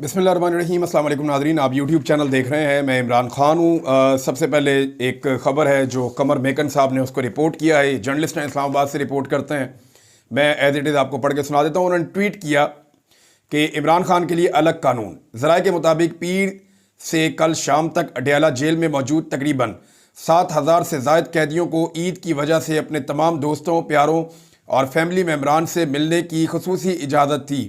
बिस्मिल्लाहिर्रहमानिर्रहीम। अस्सलाम वालेकुम नाज़रीन, आप यूट्यूब चैनल देख रहे हैं। मैं इमरान खान हूँ। सबसे पहले एक ख़बर है जो कमर मेकन साहब ने उसको रिपोर्ट किया है। जर्नलिस्ट हैं, इस्लामाबाद से रिपोर्ट करते हैं। मैं एज इट इज़ आपको पढ़ के सुना देता हूँ। उन्होंने ट्वीट किया कि इमरान खान के लिए अलग कानून। ज़राए के मुताबिक पीर से कल शाम तक अडयाला जेल में मौजूद तकरीबन 7,000 से ज़ायद कैदियों को ईद की वजह से अपने तमाम दोस्तों, प्यारों और फैमिली मेम्बरान से मिलने की खुसूसी इजाज़त थी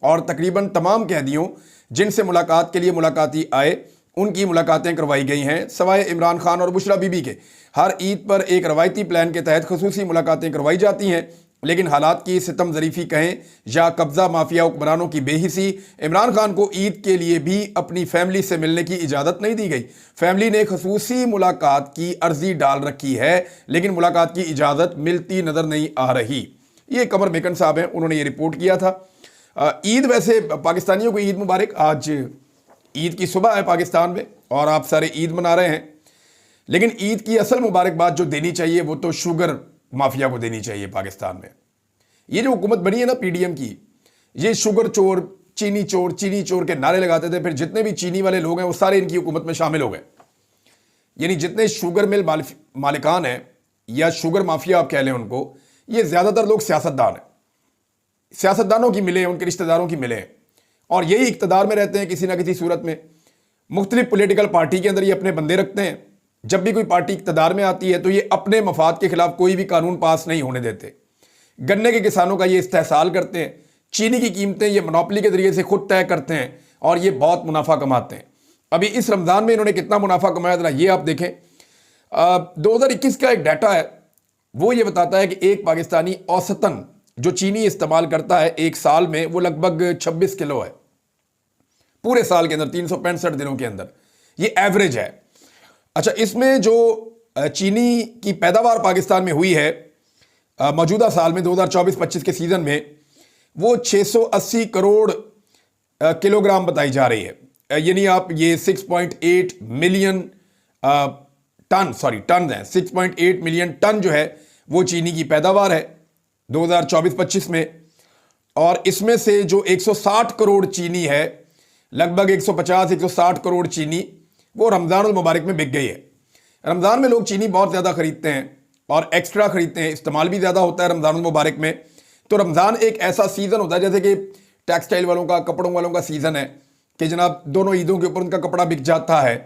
और तकरीबन तमाम कैदियों जिनसे मुलाकात के लिए मुलाकाती आए उनकी मुलाकातें करवाई गई हैं। सवाए इमरान खान और बुशरा बीबी के हर ईद पर एक रवायती प्लान के तहत खुसूसी मुलाकातें करवाई जाती हैं, लेकिन हालात की सितम ज़रीफ़ी कहें या कब्ज़ा माफिया हुक्मरानों की बेहिसी, इमरान खान को ईद के लिए भी अपनी फैमिली से मिलने की इजाज़त नहीं दी गई। फैमिली ने खुसूसी मुलाकात की अर्जी डाल रखी है, लेकिन मुलाकात की इजाज़त मिलती नज़र नहीं आ रही। ये कमर मेकन साहब हैं, उन्होंने ये रिपोर्ट किया था। ईद, वैसे पाकिस्तानियों को ईद मुबारक। आज ईद की सुबह है पाकिस्तान में और आप सारे ईद मना रहे हैं, लेकिन ईद की असल मुबारकबाद जो देनी चाहिए वो तो शुगर माफिया को देनी चाहिए। पाकिस्तान में ये जो हुकूमत बनी है ना पीडीएम की, ये शुगर चोर, चीनी चोर के नारे लगाते थे। फिर जितने भी चीनी वाले लोग हैं वो सारे इनकी हुकूमत में शामिल हो गए। यानी जितने शुगर मिल मालिकान हैं या शुगर माफिया आप कह लें उनको, ये ज़्यादातर लोग सियासतदान हैं। सियासतदानों की मिले, उनके रिश्तेदारों की मिले, और यही इक़्तिदार में रहते हैं किसी ना किसी सूरत में। मुख्तलिफ पॉलिटिकल पार्टी के अंदर ये अपने बंदे रखते हैं। जब भी कोई पार्टी इक़्तिदार में आती है तो ये अपने मफाद के खिलाफ कोई भी कानून पास नहीं होने देते। गन्ने के किसानों का ये इस्तेहसाल करते हैं। चीनी की कीमतें ये मोनोपोली के जरिए से खुद तय करते हैं और ये बहुत मुनाफा कमाते हैं। अभी इस रमज़ान में इन्होंने कितना मुनाफा कमाया था ये आप देखें। 2021 का एक डाटा है, वो ये बताता है कि एक पाकिस्तानी औसतन जो चीनी इस्तेमाल करता है एक साल में, वो लगभग 26 किलो है पूरे साल के अंदर, 365 दिनों के अंदर। ये एवरेज है। अच्छा, इसमें जो चीनी की पैदावार पाकिस्तान में हुई है मौजूदा साल में 2024-25 के सीजन में, वो 680 करोड़ किलोग्राम बताई जा रही है। यानी आप ये 6.8 मिलियन टन है। 6.8 मिलियन टन जो है वो चीनी की पैदावार है 2024-25 में। और इसमें से जो 160 करोड़ चीनी है, लगभग 150-160 करोड़ चीनी वो रमज़ान मुबारक में बिक गई है। रमज़ान में लोग चीनी बहुत ज़्यादा ख़रीदते हैं और एक्स्ट्रा ख़रीदते हैं, इस्तेमाल भी ज़्यादा होता है रमज़ान मुबारक में। तो रमज़ान एक ऐसा सीज़न होता है जैसे कि टेक्सटाइल वालों का, कपड़ों वालों का सीज़न है कि जनाब दोनों ईदों के ऊपर उनका कपड़ा बिक जाता है।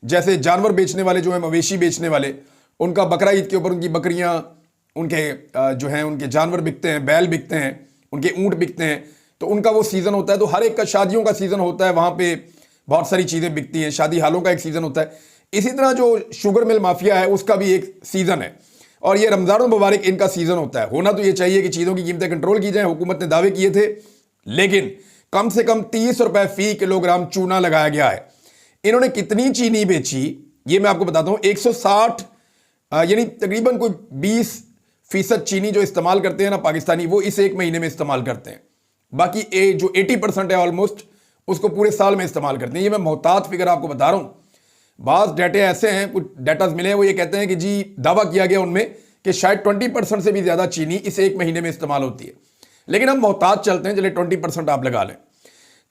जैसे जानवर बेचने वाले जो हैं, मवेशी बेचने वाले, उनका बकरा ईद के ऊपर उनकी बकरियाँ, उनके जो हैं उनके जानवर बिकते हैं, बैल बिकते हैं, उनके ऊँट बिकते हैं। तो उनका वो सीज़न होता है। तो हर एक का शादियों का सीज़न होता है, वहाँ पे बहुत सारी चीज़ें बिकती हैं। शादी हालों का एक सीज़न होता है। इसी तरह जो शुगर मिल माफिया है उसका भी एक सीज़न है, और ये रमज़ान मुबारक इनका सीज़न होता है। होना तो ये चाहिए कि चीज़ों की कीमतें कंट्रोल की जाए। हुकूमत ने दावे किए थे, लेकिन कम से कम 30 रुपए फी किलोग्राम चूना लगाया गया है। इन्होंने कितनी चीनी बेची ये मैं आपको बताता हूँ। 160 यानी तकरीबन कोई 20% चीनी जो इस्तेमाल करते हैं ना पाकिस्तानी, वो इस एक महीने में इस्तेमाल करते हैं। बाकी जो 80% है ऑलमोस्ट, उसको पूरे साल में इस्तेमाल करते हैं। ये मैं मोहतात फिगर आपको बता रहा हूँ। बाज़ डाटे ऐसे हैं, कुछ डाटाज मिले हैं, वो ये कहते हैं कि जी दावा किया गया उनमें कि शायद 20% से भी ज़्यादा चीनी इस एक महीने में इस्तेमाल होती है। लेकिन हम मोहतात चलते हैं, चले 20% आप लगा लें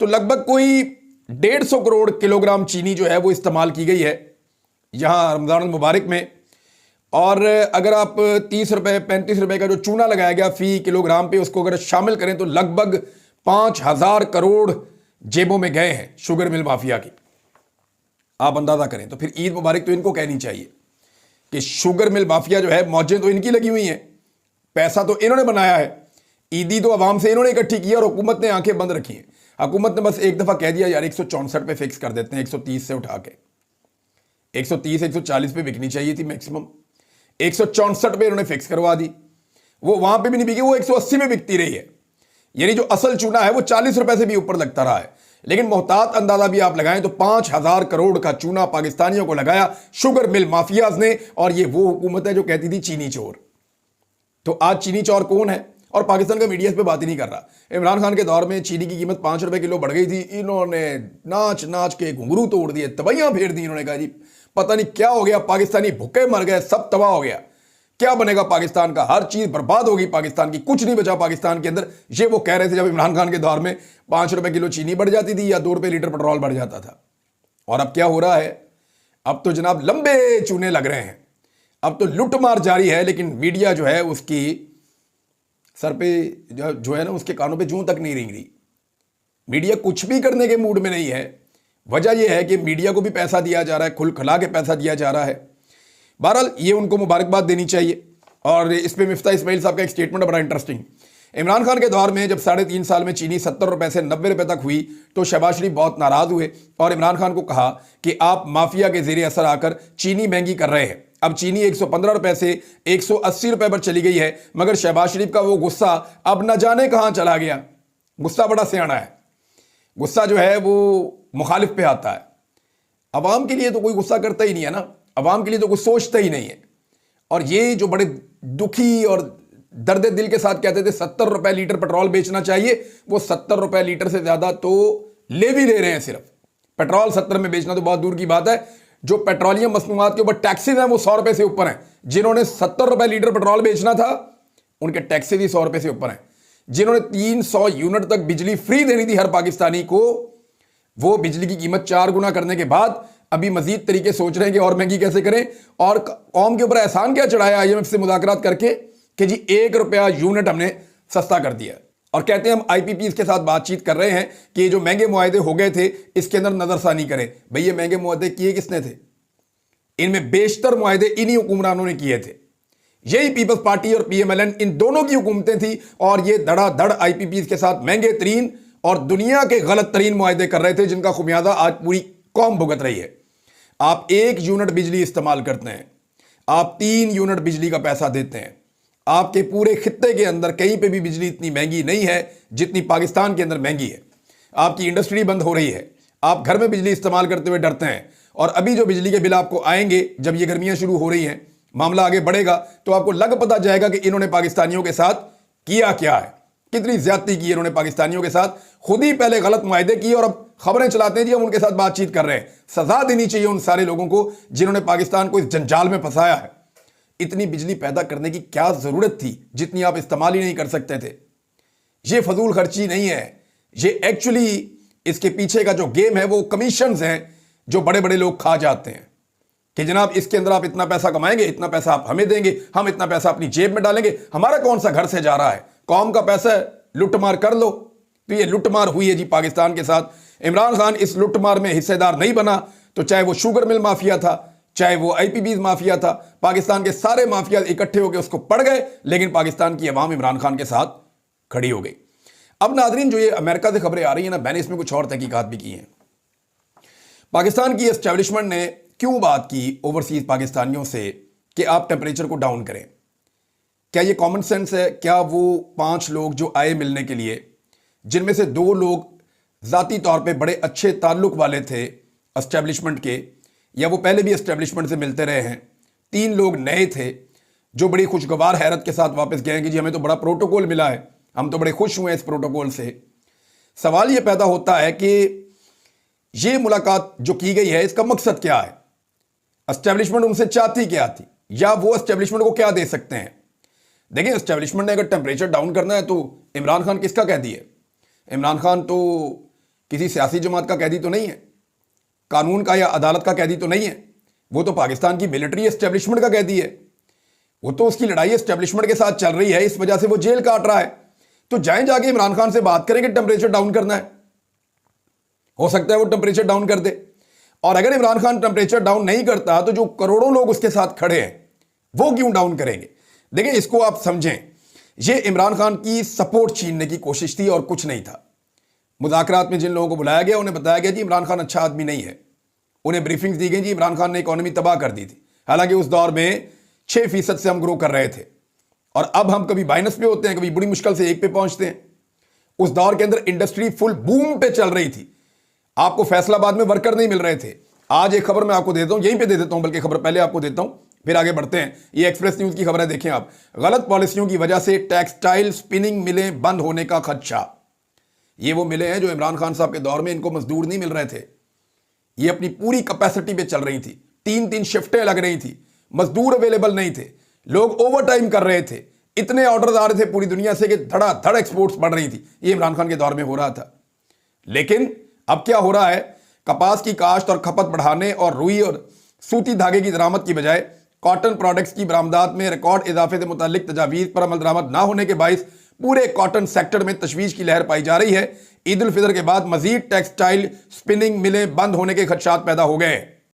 तो लगभग कोई 150 करोड़ किलोग्राम चीनी जो है वो इस्तेमाल की गई है यहाँ रमज़ान मुबारक में। और अगर आप 30 रुपये 35 रुपये का जो चूना लगाया गया फी किलोग्राम पे, उसको अगर शामिल करें तो लगभग 5,000 करोड़ जेबों में गए हैं शुगर मिल माफिया की। आप अंदाजा करें। तो फिर ईद मुबारक तो इनको कहनी चाहिए कि शुगर मिल माफिया जो है, मौजें तो इनकी लगी हुई हैं, पैसा तो इन्होंने बनाया है, ईदी तो आवाम से इन्होंने इकट्ठी की है और हुकूमत ने आंखें बंद रखी हैं। हुकूमत ने बस एक दफ़ा कह दिया यार 164 पे फिक्स कर देते हैं, 130 से उठा के 130-140 पे बिकनी चाहिए थी मैक्सिमम, 164 पे इन्होंने फिक्स करवा दी। वो वहां पे भी नहीं बिकी, वो 180 में बिकती रही है। यानी जो असल चूना है वो 40 रुपए से भी ऊपर लगता रहा है। लेकिन मोहतात अंदाजा भी आप लगाएं तो 5,000 करोड़ का चूना पाकिस्तानियों को लगाया शुगर मिल माफियाज ने। और ये वो हुकूमत है जो कहती थी चीनी चोर। तो आज चीनी चोर कौन है? और पाकिस्तान का मीडिया इस पर बात ही नहीं कर रहा। इमरान खान के दौर में चीनी की कीमत 5 रुपए किलो बढ़ गई थी, इन्होंने नाच नाच के घुंघरू तोड़ दिए, तबैयां फेर दी। इन्होंने कहा जी पता नहीं क्या हो गया, पाकिस्तानी भूखे मर गए, सब तबाह हो गया। क्या बनेगा पाकिस्तान का, हर चीज बर्बाद होगी पाकिस्तान की, कुछ नहीं बचा पाकिस्तान के अंदर। ये वो कह रहे थे जब इमरान खान के दौर में 5 रुपए किलो चीनी बढ़ जाती थी या 2 रुपए लीटर पेट्रोल बढ़ जाता था। और अब क्या हो रहा है, अब तो जनाब लंबे चूने लग रहे हैं, अब तो लुटमार जारी है। लेकिन मीडिया जो है उसकी सर पे जो है ना, उसके कानों पे जूं तक नहीं रेंग रही। मीडिया कुछ भी करने के मूड में नहीं है। वजह यह है कि मीडिया को भी पैसा दिया जा रहा है, खुल खला के पैसा दिया जा रहा है। बहरहाल ये उनको मुबारकबाद देनी चाहिए। और इस पे मिफ्ता इस्माइल साहब का एक स्टेटमेंट बड़ा इंटरेस्टिंग। इमरान खान के दौर में जब 3.5 साल में चीनी 70 रुपए से 90 रुपए तक हुई तो शहबाज शरीफ बहुत नाराज हुए और इमरान खान को कहा कि आप माफिया के जेर असर आकर चीनी महंगी कर रहे हैं। अब चीनी 115 रुपए से 180 रुपए पर चली गई है, मगर शहबाज शरीफ का वो गुस्सा अब न जाने कहां चला गया। गुस्सा बड़ा सियाना है, गुस्सा जो है वो मुखालिफ पे आता है। अवाम के लिए तो कोई गुस्सा करता ही नहीं है ना, अवाम के लिए तो कुछ सोचता ही नहीं है। और ये जो बड़े दुखी और दर्द दिल के साथ कहते थे 70 रुपए लीटर पेट्रोल बेचना चाहिए, वो 70 रुपए लीटर से ज्यादा तो ले भी ले रहे हैं। सिर्फ पेट्रोल 70 में बेचना तो बहुत दूर की बात है, जो पेट्रोलियम मसनूआत के ऊपर टैक्सेस हैं वो 100 रुपए से ऊपर हैं। जिन्होंने 70 रुपए लीटर पेट्रोल बेचना था उनके टैक्सेस ही 100 रुपए से ऊपर हैं। जिन्होंने 300 यूनिट तक बिजली फ्री देनी थी हर पाकिस्तानी को, वो बिजली की कीमत 4 गुना करने के बाद अभी मजीद तरीके सोच रहे हैं कि और महंगी कैसे करें। और कौम के ऊपर एहसान क्या चढ़ाया IMF से मुज़ाकरात करके कि जी 1 रुपया यूनिट हमने सस्ता कर दिया। और कहते हैं हम IPPs के साथ बातचीत कर रहे हैं कि ये जो महंगे मुआहदे हो गए थे इसके अंदर नजरसानी करें। भाई ये महंगे मुआहदे किए किसने थे? इनमें बेशतर मुआहदे इन्हीं हुक्मरानों ने किए थे। यही पीपल्स पार्टी और PMLN, इन दोनों की हुकूमतें थी और ये धड़ाधड़ IPPs के साथ महंगे तरीन और दुनिया के गलत तरीन मुआहदे कर रहे थे, जिनका खुमियाजा आज पूरी कौम भुगत रही है। आप 1 यूनिट बिजली इस्तेमाल करते हैं, आप 3 यूनिट बिजली का पैसा देते हैं। आपके पूरे खित्ते के अंदर कहीं पे भी बिजली इतनी महंगी नहीं है जितनी पाकिस्तान के अंदर महंगी है। आपकी इंडस्ट्री बंद हो रही है, आप घर में बिजली इस्तेमाल करते हुए डरते हैं। और अभी जो बिजली के बिल आपको आएंगे, जब ये गर्मियां शुरू हो रही हैं, मामला आगे बढ़ेगा तो आपको लग पता जाएगा कि इन्होंने पाकिस्तानियों के साथ किया क्या है, कितनी ज्यादती की इन्होंने पाकिस्तानियों के साथ। खुद ही पहले गलत मुआहदे किए और अब खबरें चलाते हैं जी हम उनके साथ बातचीत कर रहे हैं। सजा देनी चाहिए उन सारे लोगों को जिन्होंने पाकिस्तान को इस जंजाल में फंसाया है। इतनी बिजली पैदा करने की क्या जरूरत थी जितनी आप इस्तेमाल ही नहीं कर सकते थे? ये फजूल खर्ची नहीं है, ये एक्चुअली इसके पीछे का जो गेम है वो कमीशंस हैं जो बड़े बड़े लोग खा जाते हैं कि जनाब इसके अंदर आप इतना पैसा कमाएंगे, इतना पैसा आप हमें देंगे, हम इतना पैसा अपनी जेब में डालेंगे, हमारा कौन सा घर से जा रहा है, कौम का पैसा है, लुटमार कर लो। तो ये लुटमार हुई है जी पाकिस्तान के साथ। इमरान खान इस लुटमार में हिस्सेदार नहीं बना तो चाहे वो शुगर मिल माफिया था, चाहे वो IPPs माफिया था, पाकिस्तान के सारे माफिया इकट्ठे होकर उसको पड़ गए, लेकिन पाकिस्तान की अवाम इमरान खान के साथ खड़ी हो गई। अब नाजरीन, जो ये अमेरिका से खबरें आ रही है ना, मैंने इसमें कुछ और तहकीकात भी की हैं। पाकिस्तान की एस्टेब्लिशमेंट ने क्यों बात की ओवरसीज पाकिस्तानियों से कि आप टेम्परेचर को डाउन करें? क्या ये कॉमन सेंस है? क्या वो 5 लोग जो आए मिलने के लिए, जिनमें से 2 लोग ज़ाती तौर पे बड़े अच्छे ताल्लुक वाले थे एस्टेब्लिशमेंट के, या वो पहले भी एस्टेब्लिशमेंट से मिलते रहे हैं, 3 लोग नए थे जो बड़ी खुशगवार हैरत के साथ वापस गए कि जी हमें तो बड़ा प्रोटोकॉल मिला है, हम तो बड़े खुश हुए इस प्रोटोकॉल से। सवाल ये पैदा होता है कि ये मुलाकात जो की गई है इसका मकसद क्या है? एस्टेब्लिशमेंट उनसे चाहती क्या थी, या वो एस्टेब्लिशमेंट को क्या दे सकते हैं? देखिए, एस्टेब्लिशमेंट ने अगर टेम्परेचर डाउन करना है तो इमरान खान किसका कैदी है? इमरान खान तो किसी सियासी जमात का कैदी तो नहीं है, कानून का या अदालत का कैदी तो नहीं है, वो तो पाकिस्तान की मिलिट्री एस्टेब्लिशमेंट का कैदी है। वो तो उसकी लड़ाई एस्टेब्लिशमेंट के साथ चल रही है, इस वजह से वो जेल काट रहा है। तो जाएं जाके इमरान खान से बात करें कि टेम्परेचर डाउन करना है, हो सकता है वो टेम्परेचर डाउन कर दे। और अगर इमरान खान टेम्परेचर डाउन नहीं करता तो जो करोड़ों लोग उसके साथ खड़े हैं वो क्यों डाउन करेंगे? देखिए, इसको आप समझें, ये इमरान खान की सपोर्ट छीनने की कोशिश थी और कुछ नहीं था। मुज़ाकरात में जिन लोगों को बुलाया गया उन्हें बताया गया जी इमरान खान अच्छा आदमी नहीं है, उन्हें ब्रीफिंग्स दी गई जी इमरान खान ने इकोनॉमी तबाह कर दी थी। हालांकि उस दौर में 6% से हम ग्रो कर रहे थे और अब हम कभी माइनस पे होते हैं, कभी बड़ी मुश्किल से 1 पे पहुंचते हैं। उस दौर के अंदर इंडस्ट्री फुल बूम पे चल रही थी, आपको फैसलाबाद में वर्कर नहीं मिल रहे थे। आज एक खबर मैं आपको देता हूं, यहीं पे दे देता हूं, बल्कि खबर पहले आपको देता हूं फिर आगे बढ़ते हैं। ये एक्सप्रेस न्यूज की खबर है, देखें आप। गलत पॉलिसियों की वजह से टेक्सटाइल स्पिनिंग मिलें बंद होने का खदशा। ये वो मिले हैं जो इमरान खान साहब के दौर में इनको मजदूर नहीं मिल रहे थे, ये अपनी पूरी कैपेसिटी पे चल रही थी, 3-3 शिफ्टें लग रही थी, मजदूर अवेलेबल नहीं थे, लोग ओवर टाइम कर रहे थे, इतने ऑर्डर्स आ रहे थे पूरी दुनिया से कि धड़ाधड़ एक्सपोर्ट्स बढ़ रही थी। ये इमरान खान के दौर में हो रहा था। लेकिन अब क्या हो रहा है, कपास की काश्त और खपत बढ़ाने और रुई और सूती धागे की दरामद की बजाय कॉटन प्रोडक्ट्स की बरामदात में रिकॉर्ड इजाफे से मुतालिक तजावीज़ पर अमल दरामद ना होने के बाइस पूरे कॉटन सेक्टर में तशवीश की लहर पाई जा रही है। ईद उल फितर के बाद मजीद टेक्सटाइल स्पिनिंग मिलें बंद होने के खदशात पैदा हो गए।